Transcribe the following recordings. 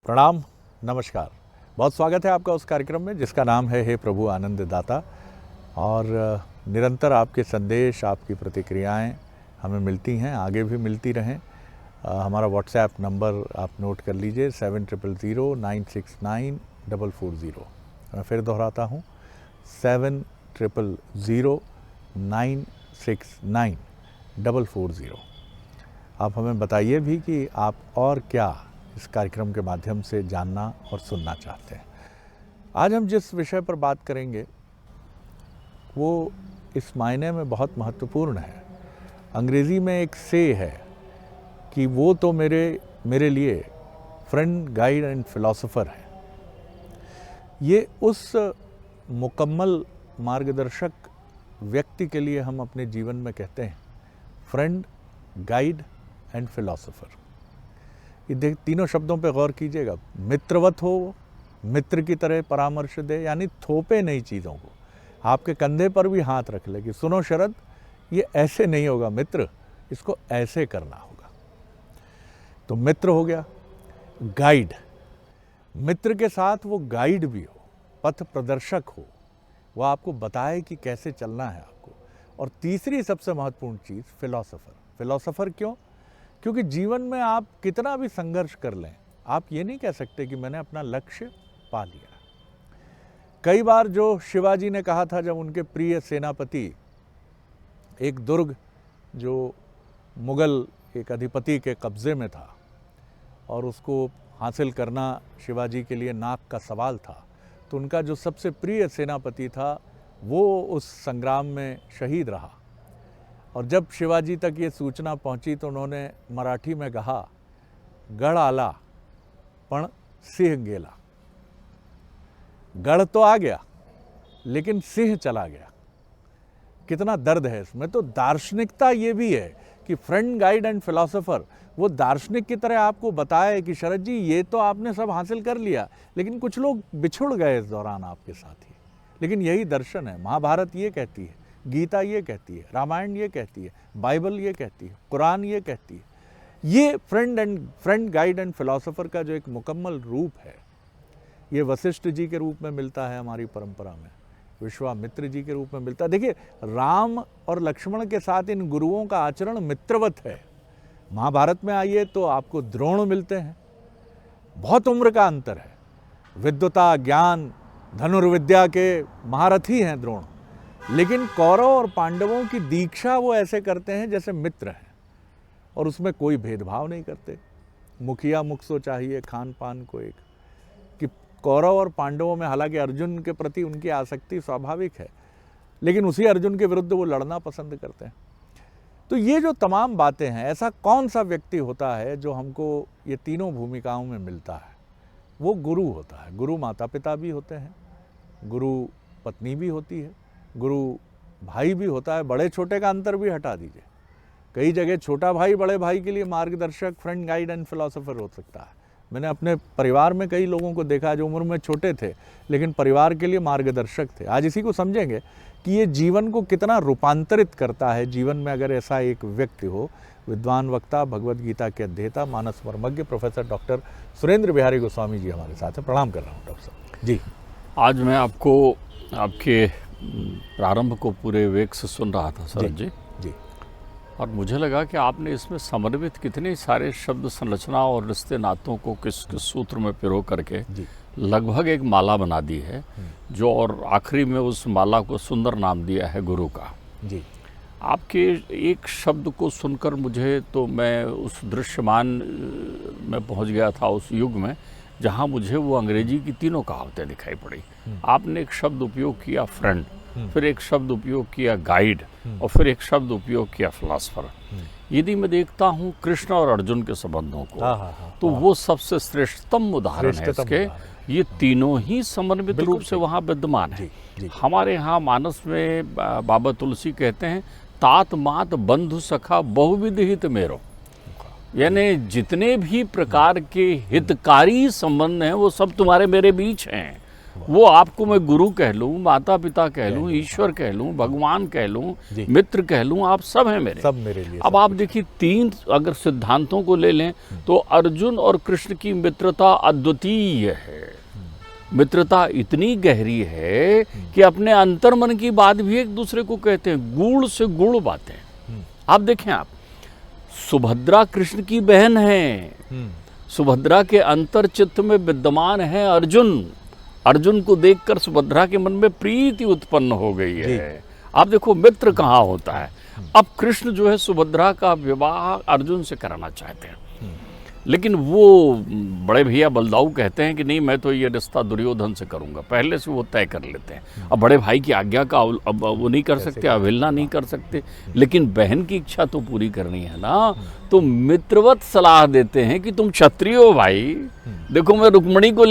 प्रणाम, नमस्कार। बहुत स्वागत है आपका उस कार्यक्रम में जिसका नाम है हे प्रभु आनंद दाता। और निरंतर आपके संदेश, आपकी प्रतिक्रियाएं हमें मिलती हैं, आगे भी मिलती रहें। हमारा व्हाट्सएप नंबर आप नोट कर लीजिए 7000969440। मैं फिर दोहराता हूँ 7000969440। आप हमें बताइए भी कि आप और क्या इस कार्यक्रम के माध्यम से जानना और सुनना चाहते हैं। आज हम जिस विषय पर बात करेंगे वो इस मायने में बहुत महत्वपूर्ण है। अंग्रेज़ी में एक से है कि वो तो मेरे लिए फ्रेंड, गाइड एंड फिलॉसफर है। ये उस मुकम्मल मार्गदर्शक व्यक्ति के लिए हम अपने जीवन में कहते हैं फ्रेंड, गाइड एंड फिलॉसफर। ये तीनों शब्दों पे गौर कीजिएगा। मित्रवत हो, मित्र की तरह परामर्श दे, यानी थोपे नहीं चीज़ों को, आपके कंधे पर भी हाथ रख ले कि सुनो शरद, ये ऐसे नहीं होगा मित्र, इसको ऐसे करना होगा। तो मित्र हो गया। गाइड, मित्र के साथ वो गाइड भी हो, पथ प्रदर्शक हो, वो आपको बताए कि कैसे चलना है आपको। और तीसरी सबसे महत्वपूर्ण चीज़ फिलॉसफर। फिलॉसफर क्यों? क्योंकि जीवन में आप कितना भी संघर्ष कर लें, आप ये नहीं कह सकते कि मैंने अपना लक्ष्य पा लिया। कई बार जो शिवाजी ने कहा था, जब उनके प्रिय सेनापति एक दुर्ग जो मुगल एक अधिपति के कब्जे में था और उसको हासिल करना शिवाजी के लिए नाक का सवाल था, तो उनका जो सबसे प्रिय सेनापति था वो उस संग्राम में शहीद रहा। और जब शिवाजी तक ये सूचना पहुंची तो उन्होंने मराठी में कहा, गढ़ आला पण सिंह गेला। गढ़ तो आ गया लेकिन सिंह चला गया। कितना दर्द है इसमें। तो दार्शनिकता ये भी है कि फ्रेंड, गाइड एंड फिलॉसफर वो दार्शनिक की तरह आपको बताए कि शरद जी ये तो आपने सब हासिल कर लिया, लेकिन कुछ लोग बिछुड़ गए इस दौरान आपके साथ ही। लेकिन यही दर्शन है। महाभारत ये कहती है, गीता ये कहती है, रामायण ये कहती है, बाइबल ये कहती है, कुरान ये कहती है। ये फ्रेंड, गाइड एंड फिलॉसफर का जो एक मुकम्मल रूप है, ये वशिष्ठ जी के रूप में मिलता है हमारी परंपरा में, विश्वामित्र जी के रूप में मिलता है। देखिए, राम और लक्ष्मण के साथ इन गुरुओं का आचरण मित्रवत है। महाभारत में आइए तो आपको द्रोण मिलते हैं। बहुत उम्र का अंतर है। विद्वता, ज्ञान, धनुर्विद्या के महारथी हैं द्रोण, लेकिन कौरव और पांडवों की दीक्षा वो ऐसे करते हैं जैसे मित्र हैं, और उसमें कोई भेदभाव नहीं करते। मुखिया मुख सो चाहिए खान पान को एक, कि कौरव और पांडवों में हालांकि अर्जुन के प्रति उनकी आसक्ति स्वाभाविक है, लेकिन उसी अर्जुन के विरुद्ध वो लड़ना पसंद करते हैं। तो ये जो तमाम बातें हैं, ऐसा कौन सा व्यक्ति होता है जो हमको ये तीनों भूमिकाओं में मिलता है? वो गुरु होता है। गुरु माता पिता भी होते हैं, गुरु पत्नी भी होती है, गुरु भाई भी होता है। बड़े छोटे का अंतर भी हटा दीजिए। कई जगह छोटा भाई बड़े भाई के लिए मार्गदर्शक, फ्रेंड, गाइड एंड फिलॉसफर हो सकता है। मैंने अपने परिवार में कई लोगों को देखा जो उम्र में छोटे थे लेकिन परिवार के लिए मार्गदर्शक थे। आज इसी को समझेंगे कि ये जीवन को कितना रूपांतरित करता है जीवन में अगर ऐसा एक व्यक्ति हो। विद्वान वक्ता, भगवद गीता के अध्येता, मानस मर्मज्ञ प्रोफेसर डॉक्टर सुरेंद्र बिहारी गोस्वामी जी हमारे साथ हैं। प्रणाम कर रहा हूँ डॉक्टर साहब जी। आज मैं आपको आपके प्रारंभ को पूरे वेग से सुन रहा था शरद जी, और मुझे लगा कि आपने इसमें समन्वित कितने सारे शब्द संरचना और रिश्ते नातों को किस किस सूत्र में पिरो करके लगभग एक माला बना दी है, जो और आखिरी में उस माला को सुंदर नाम दिया है गुरु का जी। आपके एक शब्द को सुनकर मुझे तो मैं उस दृश्यमान में पहुंच गया था उस युग में जहां मुझे वो अंग्रेजी की तीनों कहावतें दिखाई पड़ी। आपने एक शब्द उपयोग किया फ्रेंड, फिर एक शब्द उपयोग किया गाइड, और फिर एक शब्द उपयोग किया फिलॉसफर। यदि मैं देखता हूँ कृष्ण और अर्जुन के संबंधों को, तो वो सबसे श्रेष्ठतम उदाहरण है इसके। ये तीनों ही समन्वित रूप से वहाँ विद्यमान है। हमारे यहाँ मानस में बाबा तुलसी कहते हैं, तात मात बंधु सखा बहुविध हित मेरो, यानी जितने भी प्रकार के हितकारी संबंध हैं वो सब तुम्हारे मेरे बीच हैं। वो आपको मैं गुरु कह लूँ, माता पिता कह लूँ, ईश्वर कह लूँ, भगवान कह लूँ, मित्र कह लूँ, आप सब हैं मेरे। सब मेरे लिए। अब आप देखिए 3 अगर सिद्धांतों को ले लें तो अर्जुन और कृष्ण की मित्रता अद्वितीय है। मित्रता इतनी गहरी है कि अपने अंतर्मन की बात भी एक दूसरे को कहते हैं, गूढ़ से गूढ़ बातें। आप देखें, आप सुभद्रा कृष्ण की बहन है, सुभद्रा के अंतर चित्त में विद्यमान है अर्जुन। अर्जुन को देखकर सुभद्रा के मन में प्रीति उत्पन्न हो गई है। आप देखो मित्र कहाँ होता है। अब कृष्ण जो है सुभद्रा का विवाह अर्जुन से कराना चाहते हैं, लेकिन वो बड़े भैया बलदाऊ कहते हैं कि नहीं, मैं तो ये रिश्ता दुर्योधन से करूंगा। पहले से वो तय कर लेते हैं। अब बड़े भाई की आज्ञा का अब वो नहीं कर सकते, अवहेलना नहीं कर सकते, लेकिन बहन की इच्छा तो पूरी करनी है ना। तो मित्रवत सलाह देते हैं कि तुम क्षत्रिय हो भाई, देखो मैं रुक्मणी को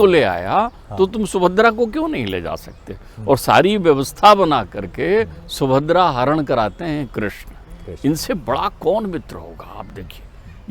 ले आया, तो तुम सुभद्रा को क्यों नहीं ले जा सकते। और सारी व्यवस्था बना करके सुभद्रा हरण कराते हैं कृष्ण। इनसे बड़ा कौन मित्र होगा। आप देखिए,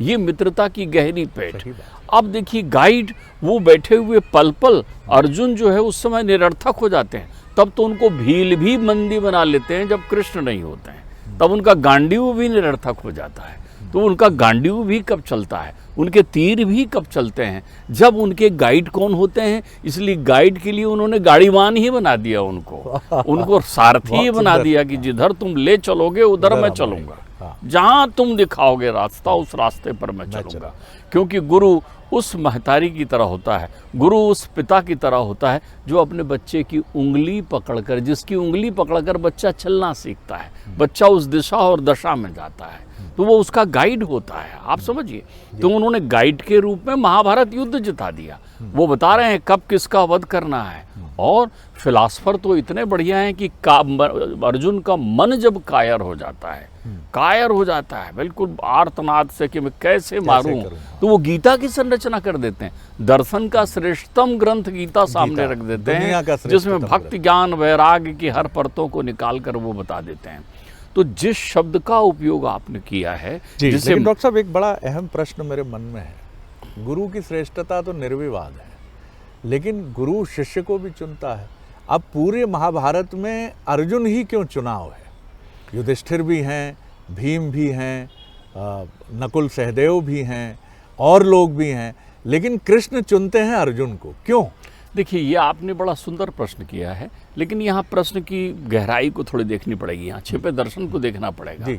ये मित्रता की गहरी पेट। अब देखिए गाइड वो बैठे हुए पल पल, अर्जुन जो है उस समय निरर्थक हो जाते हैं। तब तो उनको भील भी मंदी बना लेते हैं जब कृष्ण नहीं होते हैं। तब उनका गांडीव भी निरर्थक हो जाता है। तो उनका गांडीव भी कब चलता है, उनके तीर भी कब चलते हैं, जब उनके गाइड कौन होते हैं। इसलिए गाइड के लिए उन्होंने गाड़ीवान ही बना दिया, उनको सारथी ही बना दिया कि जिधर तुम ले चलोगे उधर मैं चलूंगा, जहां तुम दिखाओगे रास्ता उस रास्ते पर मैं चलूंगा। क्योंकि गुरु उस महतारी की तरह होता है, गुरु उस पिता की तरह होता है जो अपने बच्चे की उंगली पकड़कर, जिसकी उंगली पकड़कर बच्चा चलना सीखता है, बच्चा उस दिशा और दशा में जाता है, तो वो उसका गाइड होता है। आप समझिए, तो उन्होंने गाइड के रूप में महाभारत युद्ध जिता दिया। वो बता रहे हैं कब किसका वध करना है। और फिलासफर तो इतने बढ़िया हैं कि अर्जुन का मन जब कायर हो जाता है, बिल्कुल आर्तनाद से कि मैं कैसे मारूं, तो वो गीता की संरचना कर देते हैं। दर्शन का श्रेष्ठतम ग्रंथ गीता सामने रख देते हैं, जिसमें भक्ति ज्ञान वैराग्य की हर परतों को निकाल कर वो बता देते हैं। तो जिस शब्द का उपयोग आपने किया है, जिसे डॉक्टर साहब एक बड़ा अहम प्रश्न मेरे मन में है। गुरु की श्रेष्ठता तो निर्विवाद है, लेकिन गुरु शिष्य को भी चुनता है। अब पूरे महाभारत में अर्जुन ही क्यों चुनाव है? युधिष्ठिर भी हैं, भीम भी हैं, नकुल सहदेव भी हैं, और लोग भी हैं, लेकिन कृष्ण चुनते हैं अर्जुन को, क्यों? देखिए, ये आपने बड़ा सुंदर प्रश्न किया है, लेकिन यहाँ प्रश्न की गहराई को थोड़ी देखनी पड़ेगी, यहाँ छिपे दर्शन को देखना पड़ेगा। जी।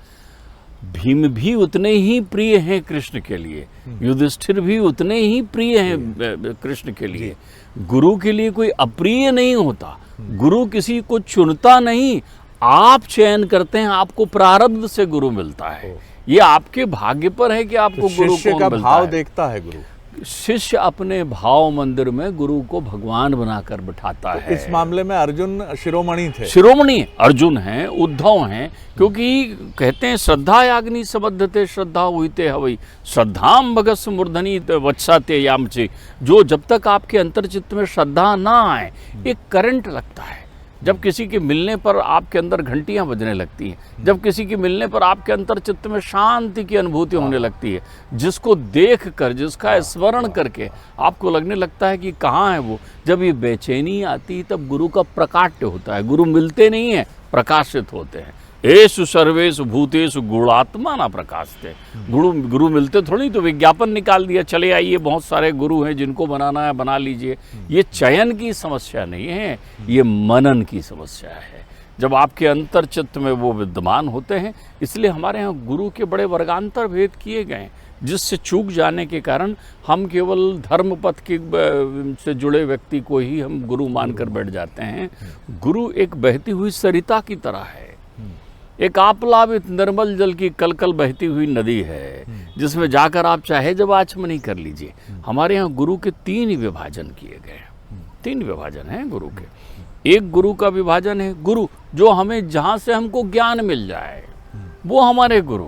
भीम भी उतने ही प्रिय हैं कृष्ण के लिए, युधिष्ठिर भी उतने ही प्रिय हैं कृष्ण के लिए। गुरु के लिए कोई अप्रिय नहीं होता, गुरु किसी को चुनता नहीं, आप चयन करते हैं, आपको प्रारब्ध से गुरु मिलता है। ये आपके भाग्य पर है कि आपको गुरु कौन मिलता है। शिष्य का भाव देखता है गुरु। शिष्य अपने भाव मंदिर में गुरु को भगवान बनाकर बिठाता है। इस मामले में अर्जुन शिरोमणि थे। शिरोमणि अर्जुन हैं, उद्धव हैं, क्योंकि कहते हैं श्रद्धा याग्नि सबद्धते श्रद्धा हुईते हवई श्रद्धाम भगस मूर्धनि वत्साते यामचे। जो जब तक आपके अंतर्चित्त में श्रद्धा ना आए, एक करंट लगता है। जब किसी के मिलने पर आपके अंदर घंटियां बजने लगती हैं, जब किसी के मिलने पर आपके अंतर चित्त में शांति की अनुभूति होने लगती है, जिसको देखकर, जिसका स्मरण करके आपको लगने लगता है कि कहाँ है वो, जब ये बेचैनी आती है तब गुरु का प्रकाट्य होता है। गुरु मिलते नहीं हैं, प्रकाशित होते हैं। एषु सर्वेषु भूतेषु गुणात्मा ना प्रकाशते। गुरु मिलते थोड़ी तो विज्ञापन निकाल दिया, चले आइए बहुत सारे गुरु हैं, जिनको बनाना है बना लीजिए। ये चयन की समस्या नहीं है, ये मनन की समस्या है। जब आपके अंतर चित्त में वो विद्यमान होते हैं, इसलिए हमारे यहाँ गुरु के बड़े वर्गांतर भेद किए गए, जिससे चूक जाने के कारण हम केवल धर्मपथ के से जुड़े व्यक्ति को ही हम गुरु मानकर बैठ जाते हैं। गुरु एक बहती हुई सरिता की तरह है, एक आप्लावित निर्मल जल की कलकल बहती हुई नदी है, जिसमें जाकर आप चाहे जब आचमनी कर लीजिए। हमारे यहाँ गुरु के 3 विभाजन किए गए हैं। 3 विभाजन हैं गुरु के। एक गुरु का विभाजन है गुरु जो हमें, जहाँ से हमको ज्ञान मिल जाए, वो हमारे गुरु।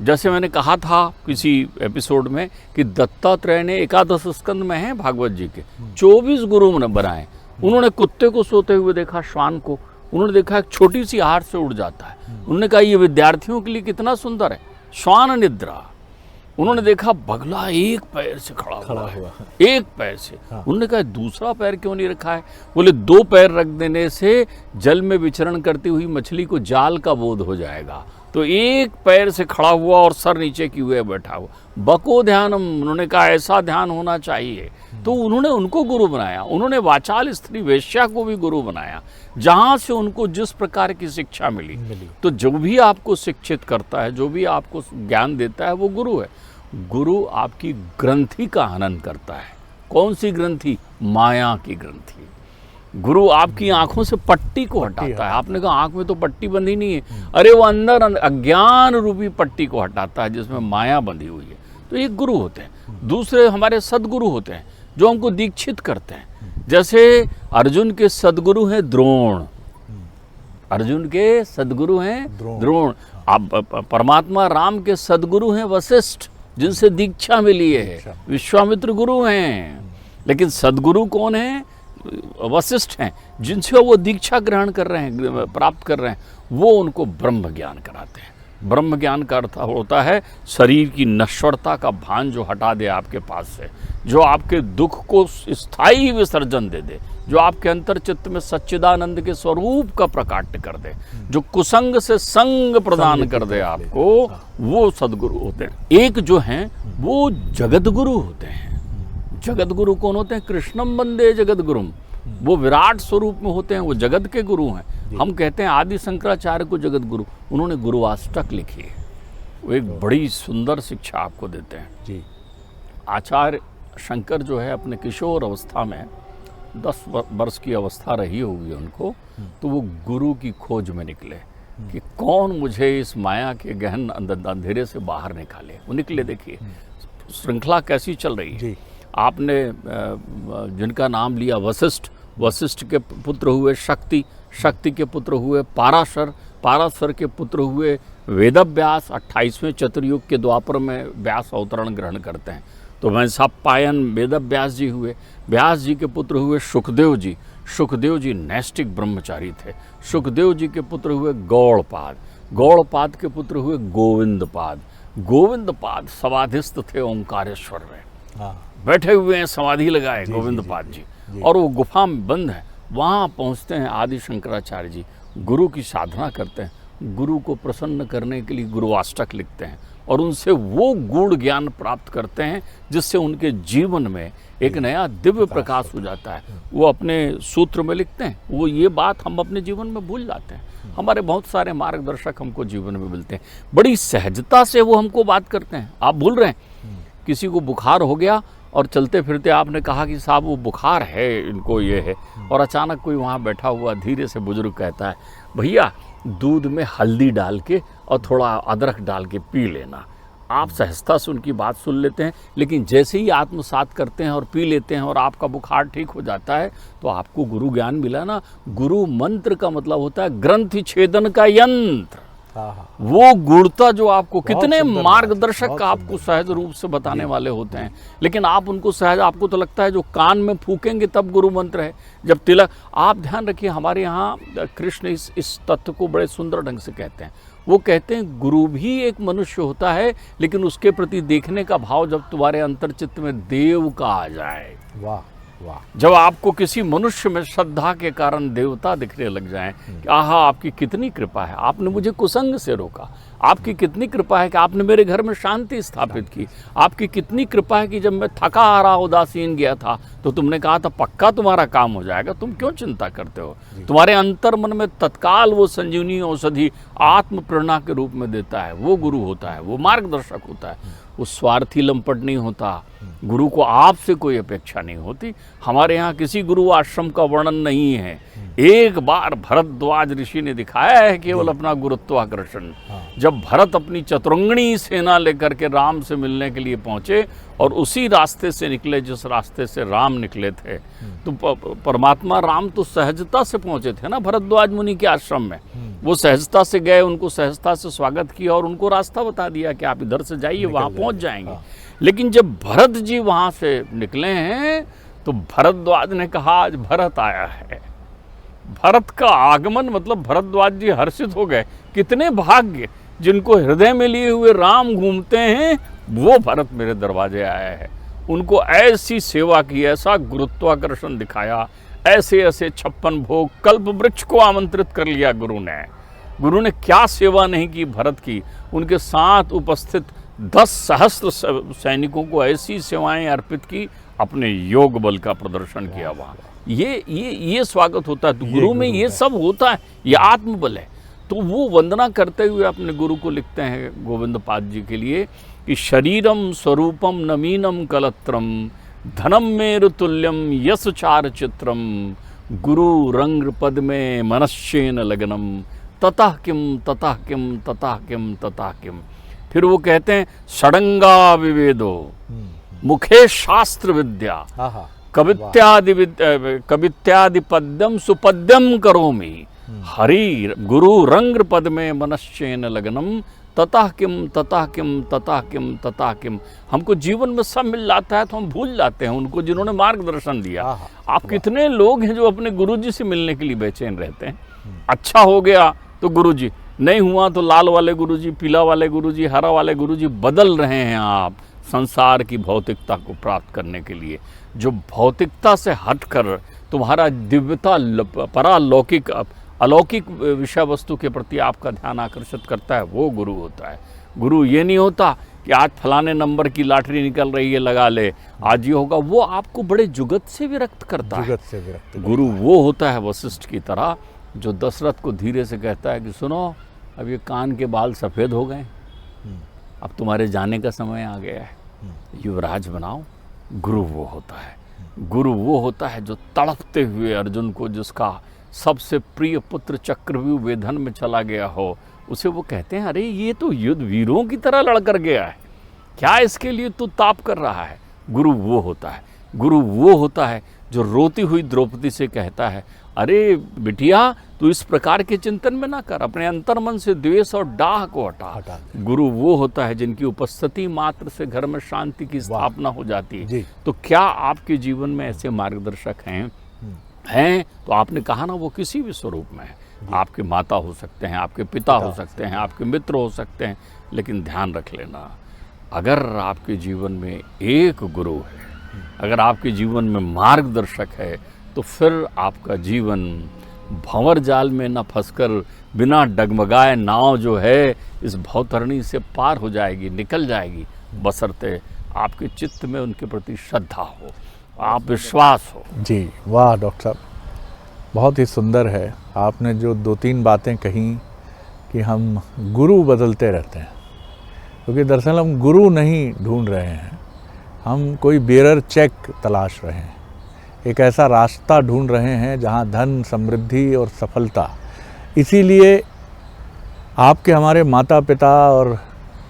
जैसे मैंने कहा था किसी एपिसोड में कि दत्तात्रेय ने 11 स्कंद में है भागवत जी के 24 गुरु बनाए। उन्होंने कुत्ते को सोते हुए देखा, श्वान को उन्होंने देखा एक छोटी सी आहट से उड़ जाता है। उन्होंने कहा ये विद्यार्थियों के लिए कितना सुंदर है, श्वान निद्रा। उन्होंने देखा बगला एक पैर से खड़ा हुआ है, एक पैर से। उन्होंने कहा दूसरा पैर क्यों नहीं रखा है? बोले 2 पैर रख देने से जल में विचरण करती हुई मछली को जाल का बोध हो जाएगा, तो एक पैर से खड़ा हुआ और सर नीचे किए हुए बैठा हुआ। बको ध्यानम, उन्होंने कहा ऐसा ध्यान होना चाहिए। तो उन्होंने उनको गुरु बनाया। उन्होंने वाचाल स्त्री वेश्या को भी गुरु बनाया, जहाँ से उनको जिस प्रकार की शिक्षा मिली। तो जो भी आपको शिक्षित करता है, जो भी आपको ज्ञान देता है, वो गुरु है। गुरु आपकी ग्रंथि का हनन करता है। कौन सी ग्रंथि? माया की ग्रंथि। गुरु आपकी आंखों से पट्टी को हटाता है। आपने कहा आंख में तो पट्टी बंधी नहीं है, अरे वो अंदर अज्ञान रूपी पट्टी को हटाता है जिसमें माया बंधी हुई है। तो ये गुरु होते हैं। दूसरे हमारे सदगुरु होते हैं जो हमको दीक्षित करते हैं। जैसे अर्जुन के सदगुरु हैं द्रोण, अर्जुन के सदगुरु हैं द्रोण। अब परमात्मा राम के सदगुरु हैं वशिष्ठ, जिनसे दीक्षा मिली है। विश्वामित्र गुरु हैं, लेकिन सदगुरु कौन है? वशिष्ठ हैं, जिनसे वो दीक्षा ग्रहण कर रहे हैं, प्राप्त कर रहे हैं। वो उनको ब्रह्म ज्ञान कराते हैं। ब्रह्म ज्ञान का अर्थ होता है शरीर की नश्वरता का भान जो हटा दे आपके पास से, जो आपके दुख को स्थायी विसर्जन दे दे, जो आपके अंतर चित्त में सच्चिदानंद के स्वरूप का प्रकाट्य कर दे, जो कुसंग से संग प्रदान कर दे आपको, वो सदगुरु होते हैं। एक जो हैं वो जगत गुरु होते हैं। जगत गुरु कौन होते हैं? कृष्णम वंदे जगत गुरुम। वो विराट स्वरूप में होते हैं, वो जगत के गुरु हैं। हम कहते हैं आदि शंकराचार्य को जगत गुरु। उन्होंने गुरुवाष्टक लिखी है, वो एक बड़ी सुंदर शिक्षा आपको देते हैं जी। आचार्य शंकर जो है अपने किशोर अवस्था में 10 वर्ष की अवस्था रही होगी उनको, तो वो गुरु की खोज में निकले कि कौन मुझे इस माया के गहन अंधेरे से बाहर निकाले। वो निकले। देखिए श्रृंखला कैसी चल रही है। आपने जिनका नाम लिया वशिष्ठ, वशिष्ठ के पुत्र हुए शक्ति, शक्ति के पुत्र हुए पाराशर, पाराशर के पुत्र हुए वेदव्यास। 28वें चतुर्युग के द्वापर में व्यास अवतरण ग्रहण करते हैं, तो वैशंपायन वेदव्यास जी हुए। व्यास जी के पुत्र हुए सुखदेव जी, सुखदेव जी नैष्टिक ब्रह्मचारी थे। सुखदेव जी के पुत्र हुए गौड़पाद, गौड़पाद के पुत्र हुए गोविंदपाद, गोविंदपाद समाधिस्थ थे ओंकारेश्वर में, बैठे हुए हैं, समाधि लगाए गोविंदपाद जी। और वो गुफा में बंद है। वहाँ पहुँचते हैं आदि शंकराचार्य जी, गुरु की साधना करते हैं, गुरु को प्रसन्न करने के लिए गुरुवाष्टक लिखते हैं और उनसे वो गूढ़ ज्ञान प्राप्त करते हैं जिससे उनके जीवन में एक नया दिव्य प्रकाश हो जाता है। वो अपने सूत्र में लिखते हैं। वो ये बात हम अपने जीवन में भूल जाते हैं। हमारे बहुत सारे मार्गदर्शक हमको जीवन में मिलते हैं, बड़ी सहजता से वो हमको बात करते हैं। आप भूल रहे हैं, किसी को बुखार हो गया और चलते फिरते आपने कहा कि साहब वो बुखार है, इनको ये है, और अचानक कोई वहाँ बैठा हुआ धीरे से बुजुर्ग कहता है भैया दूध में हल्दी डाल के और थोड़ा अदरक डाल के पी लेना। आप सहजता से उनकी बात सुन लेते हैं, लेकिन जैसे ही आत्मसात करते हैं और पी लेते हैं और आपका बुखार ठीक हो जाता है, तो आपको गुरु ज्ञान मिला ना। गुरु मंत्र का मतलब होता है ग्रंथि छेदन का यंत्र। वो गुणता जो आपको, कितने मार्गदर्शक आपको सहज रूप से बताने वाले होते हैं, लेकिन आप उनको सहज, आपको तो लगता है जो कान में फूकेंगे तब गुरु मंत्र है। जब तिलक, आप ध्यान रखिए, हमारे यहाँ कृष्ण इस तत्व को बड़े सुंदर ढंग से कहते हैं। वो कहते हैं गुरु भी एक मनुष्य होता है, लेकिन उसके प्रति देखने का भाव जब तुम्हारे अंतर्चित्त में देव का आ जाए। वाह वाह। जब आपको किसी मनुष्य में श्रद्धा के कारण देवता दिखने लग जाएं कि आहा आपकी कितनी कृपा है, आपने मुझे कुसंग से रोका, आपकी कितनी कृपा है कि आपने मेरे घर में शांति स्थापित की, आपकी कितनी कृपा है कि जब मैं थका हारा उदासीन गया था तो तुमने कहा था पक्का तुम्हारा काम हो जाएगा, तुम क्यों चिंता करते हो। तुम्हारे अंतर मन में तत्काल वो संजीवनी औषधि आत्म प्रेरणा के रूप में देता है। वो गुरु होता है, वो मार्गदर्शक होता है, वो स्वार्थी लंपट नहीं होता। गुरु को आपसे कोई अपेक्षा नहीं होती। हमारे यहाँ किसी गुरु आश्रम का वर्णन नहीं है। एक बार भरद्वाज ऋषि ने दिखाया है केवल अपना गुरुत्वाकर्षण। जब भरत अपनी चतुरंगणी सेना लेकर के राम से मिलने के लिए पहुंचे और उसी रास्ते से निकले जिस रास्ते से राम निकले थे, तो परमात्मा राम तो सहजता से पहुंचे थे ना भरद्वाज मुनि के आश्रम में। वो सहजता से गए, उनको सहजता से स्वागत किया और उनको रास्ता बता दिया कि आप इधर से जाइए, वहाँ पहुँच जाएंगे। लेकिन जब भरत जी वहाँ से निकले हैं तो भरद्वाज ने कहा आज भरत आया है। भरत का आगमन मतलब भरद्वाज जी हर्षित हो गए, कितने भाग्य जिनको हृदय में लिए हुए राम घूमते हैं, वो भरत मेरे दरवाजे आया है। उनको ऐसी सेवा की, ऐसा गुरुत्वाकर्षण दिखाया, ऐसे ऐसे 56 भोग, कल्प वृक्ष को आमंत्रित कर लिया गुरु ने। गुरु ने क्या सेवा नहीं की भरत की। उनके साथ उपस्थित 10 सहस्त्र सैनिकों को ऐसी सेवाएं अर्पित की, अपने योग बल का प्रदर्शन किया वहाँ। ये स्वागत होता है। तो गुरु में ये सब होता है, ये आत्मबल है। तो वो वंदना करते हुए अपने गुरु को लिखते हैं गोविंद पाद जी के लिए कि शरीरम स्वरूपम नमीनम कलत्रम धनम मेरु तुल्यम यश चार चित्रम गुरु रंग पद में मनश्चेन लगनम ततः किम ततः किम ततः किम ततः किम। फिर वो कहते हैं षडंगा विवेदो मुखे शास्त्र विद्या कवित्यादि पद्यम सुपद्यम करोमि हरि गुरु रंग पद में मनश्चेन लगनम ततः किम ततः किम ततः किम ततः किम। हमको जीवन में सब मिल जाता है तो हम भूल जाते हैं उनको जिन्होंने मार्गदर्शन दिया। आप कितने लोग हैं जो अपने गुरुजी से मिलने के लिए बेचैन रहते हैं। अच्छा हो गया तो गुरुजी, नहीं हुआ तो लाल वाले गुरुजी, पीला वाले गुरुजी, हरा वाले गुरुजी बदल रहे हैं आप संसार की भौतिकता को प्राप्त करने के लिए। जो भौतिकता से हटकर तुम्हारा दिव्यता परालौकिक अलौकिक विषय वस्तु के प्रति आपका ध्यान आकर्षित करता है, वो गुरु होता है। गुरु ये नहीं होता कि आज फलाने नंबर की लॉटरी निकल रही है लगा ले, आज ये होगा, वो आपको बड़े जुगत से विरक्त करता है। गुरु वो होता है वशिष्ठ की तरह जो दशरथ को धीरे से कहता है कि सुनो, अब ये कान के बाल सफ़ेद हो गए, अब तुम्हारे जाने का समय आ गया है, युवराज बनाओ। गुरु वो होता है। गुरु वो होता है जो तड़पते हुए अर्जुन को, जिसका सबसे प्रिय पुत्र चक्रव्यूह वेधन में चला गया हो, उसे वो कहते हैं अरे ये तो युद्ध वीरों की तरह लड़कर गया है, क्या इसके लिए तू ताप कर रहा है। गुरु वो होता है। गुरु वो होता है जो रोती हुई द्रौपदी से कहता है अरे बिटिया तू इस प्रकार के चिंतन में ना कर, अपने अंतर्मन से द्वेष और डाह को हटा। गुरु वो होता है जिनकी उपस्थिति मात्र से घर में शांति की स्थापना हो जाती है। तो क्या आपके जीवन में ऐसे मार्गदर्शक हैं? तो आपने कहा ना, वो किसी भी स्वरूप में है। आपके माता हो सकते हैं, आपके पिता हो सकते हैं, आपके मित्र हो सकते हैं, लेकिन ध्यान रख लेना, अगर आपके जीवन में एक गुरु है, अगर आपके जीवन में मार्गदर्शक है, तो फिर आपका जीवन भंवर जाल में न फंसकर बिना डगमगाए नाव जो है इस भवतरणी से पार हो जाएगी, निकल जाएगी, बशर्ते आपके चित्त में उनके प्रति श्रद्धा हो, आप विश्वास हो। जी वाह डॉक्टर साहब, बहुत ही सुंदर है। आपने जो 2-3 बातें कही कि हम गुरु बदलते रहते हैं, क्योंकि दरअसल हम गुरु नहीं ढूंढ रहे हैं, हम कोई बेरर चेक तलाश रहे हैं, एक ऐसा रास्ता ढूंढ रहे हैं जहां धन, समृद्धि और सफलता। इसीलिए आपके हमारे माता पिता और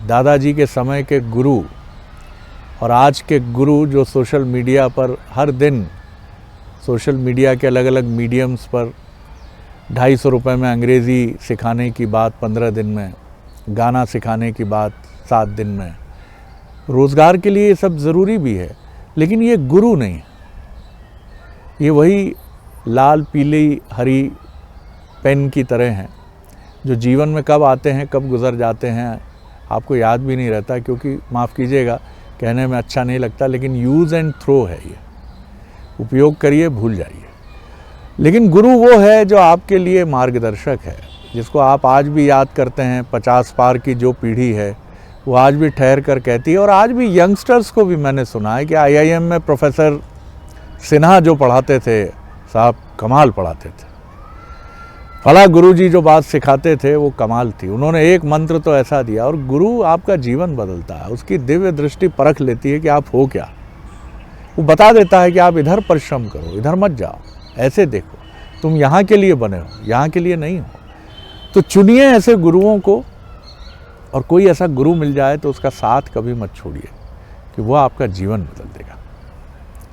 दादाजी के समय के गुरु और आज के गुरु जो सोशल मीडिया पर हर दिन सोशल मीडिया के अलग अलग मीडियम्स पर 250 रुपये में अंग्रेज़ी सिखाने की बात 15 दिन में, गाना सिखाने की बात 7 दिन में, रोज़गार के लिए ये सब ज़रूरी भी है, लेकिन ये गुरु नहीं है। ये वही लाल पीली हरी पेन की तरह हैं जो जीवन में कब आते हैं कब गुज़र जाते हैं आपको याद भी नहीं रहता, क्योंकि माफ़ कीजिएगा कहने में अच्छा नहीं लगता, लेकिन यूज़ एंड थ्रो है ये, उपयोग करिए भूल जाइए। लेकिन गुरु वो है जो आपके लिए मार्गदर्शक है, जिसको आप आज भी याद करते हैं। 50 पार की जो पीढ़ी है वो आज भी ठहर कर कहती है, और आज भी यंगस्टर्स को भी मैंने सुना है कि IIM में प्रोफेसर सिन्हा जो पढ़ाते थे, साहब कमाल पढ़ाते थे, फला गुरुजी जो बात सिखाते थे वो कमाल थी, उन्होंने एक मंत्र तो ऐसा दिया। और गुरु आपका जीवन बदलता है, उसकी दिव्य दृष्टि परख लेती है कि आप हो क्या, वो बता देता है कि आप इधर परिश्रम करो, इधर मत जाओ, ऐसे देखो, तुम यहाँ के लिए बने हो, यहाँ के लिए नहीं हो। तो चुनिए ऐसे गुरुओं को, और कोई ऐसा गुरु मिल जाए तो उसका साथ कभी मत छोड़िए, कि वो आपका जीवन बदल देगा।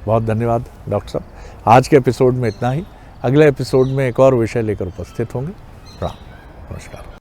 बहुत धन्यवाद डॉक्टर साहब, आज के एपिसोड में इतना ही। अगले एपिसोड में एक और विषय लेकर उपस्थित होंगे। प्रणाम, नमस्कार।